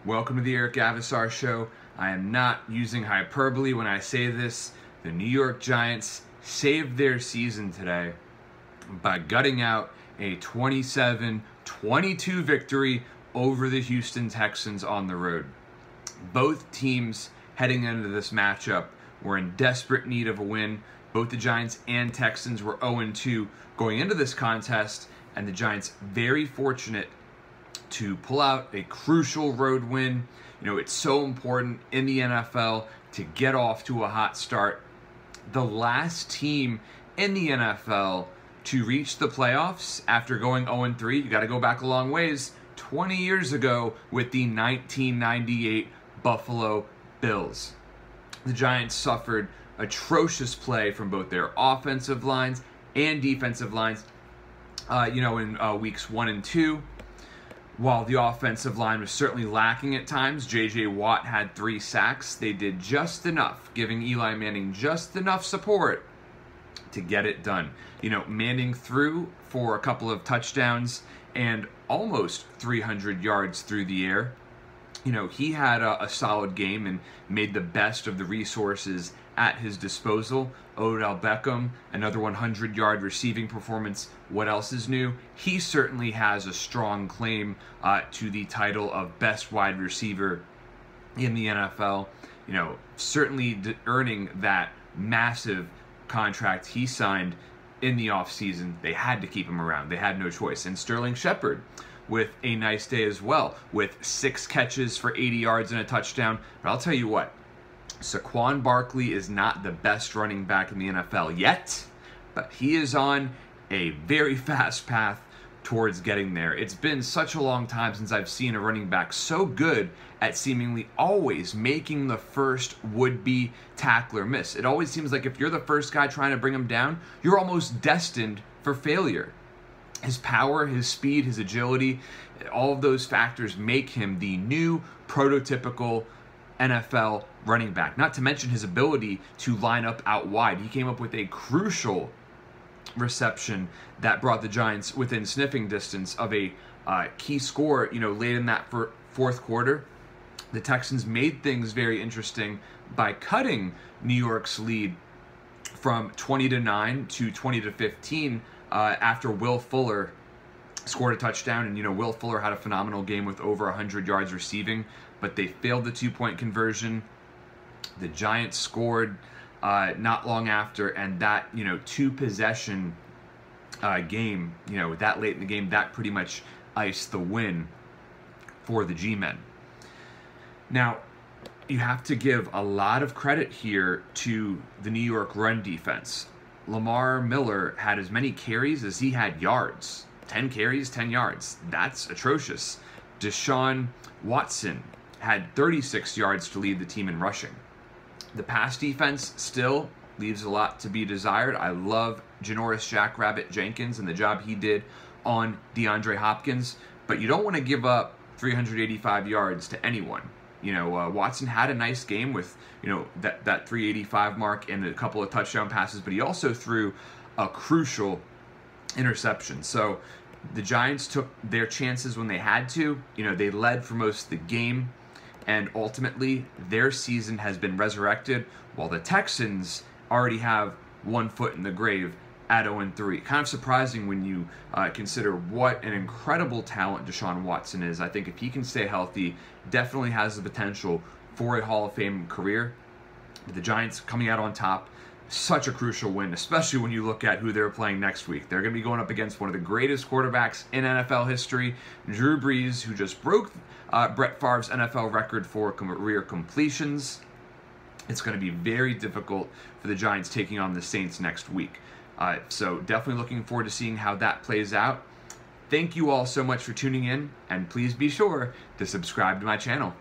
Welcome to the Eric Avisar Show. I am not using hyperbole when I say this. The New York Giants saved their season today by gutting out a 27-22 victory over the Houston Texans on the road. Both teams heading into this matchup were in desperate need of a win. Both the Giants and Texans were 0-2 going into this contest, and the Giants very fortunate to pull out a crucial road win. You know, it's so important in the NFL to get off to a hot start. The last team in the NFL to reach the playoffs after going 0-3, you got to go back a long ways, 20 years ago with the 1998 Buffalo Bills. The Giants suffered atrocious play from both their offensive lines and defensive lines, in weeks 1 and 2. While the offensive line was certainly lacking at times, J.J. Watt had 3 sacks. They did just enough, giving Eli Manning just enough support to get it done. You know, Manning threw for a couple of touchdowns and almost 300 yards through the air. You know, he had a solid game and made the best of the resources at his disposal. Odell Beckham, another 100-yard receiving performance. What else is new? He certainly has a strong claim to the title of best wide receiver in the NFL. You know, certainly earning that massive contract he signed in the offseason. They had to keep him around. They had no choice. And Sterling Shepard with a nice day as well, with 6 catches for 80 yards and a touchdown. But I'll tell you what, Saquon Barkley is not the best running back in the NFL yet, but he is on a very fast path towards getting there. It's been such a long time since I've seen a running back so good at seemingly always making the first would-be tackler miss. It always seems like if you're the first guy trying to bring him down, you're almost destined for failure. His power, his speed, his agility, all of those factors make him the new prototypical NFL running back. Not to mention his ability to line up out wide. He came up with a crucial reception that brought the Giants within sniffing distance of a key score, late in that fourth quarter. The Texans made things very interesting by cutting New York's lead from 20-9 to 20-15 after Will Fuller scored a touchdown. And, Will Fuller had a phenomenal game with over 100 yards receiving, but they failed the 2-point conversion. The Giants scored not long after, and that, 2-possession game, that late in the game, that pretty much iced the win for the G-Men. Now, you have to give a lot of credit here to the New York run defense. Lamar Miller had as many carries as he had yards. 10 carries, 10 yards. That's atrocious. Deshaun Watson had 36 yards to lead the team in rushing. The pass defense still leaves a lot to be desired. I love Janoris Jackrabbit Jenkins and the job he did on DeAndre Hopkins, but you don't want to give up 385 yards to anyone. Watson had a nice game with, that 385 mark and a couple of touchdown passes, but he also threw a crucial interception. So the Giants took their chances when they had to. They led for most of the game, and ultimately their season has been resurrected, while the Texans already have one foot in the grave at 0-3. Kind of surprising when you consider what an incredible talent Deshaun Watson is. I think if he can stay healthy, definitely has the potential for a Hall of Fame career. But the Giants coming out on top, such a crucial win, especially when you look at who they're playing next week. They're going to be going up against one of the greatest quarterbacks in NFL history, Drew Brees, who just broke Brett Favre's NFL record for career completions. It's going to be very difficult for the Giants taking on the Saints next week. So definitely looking forward to seeing how that plays out. Thank you all so much for tuning in, and please be sure to subscribe to my channel.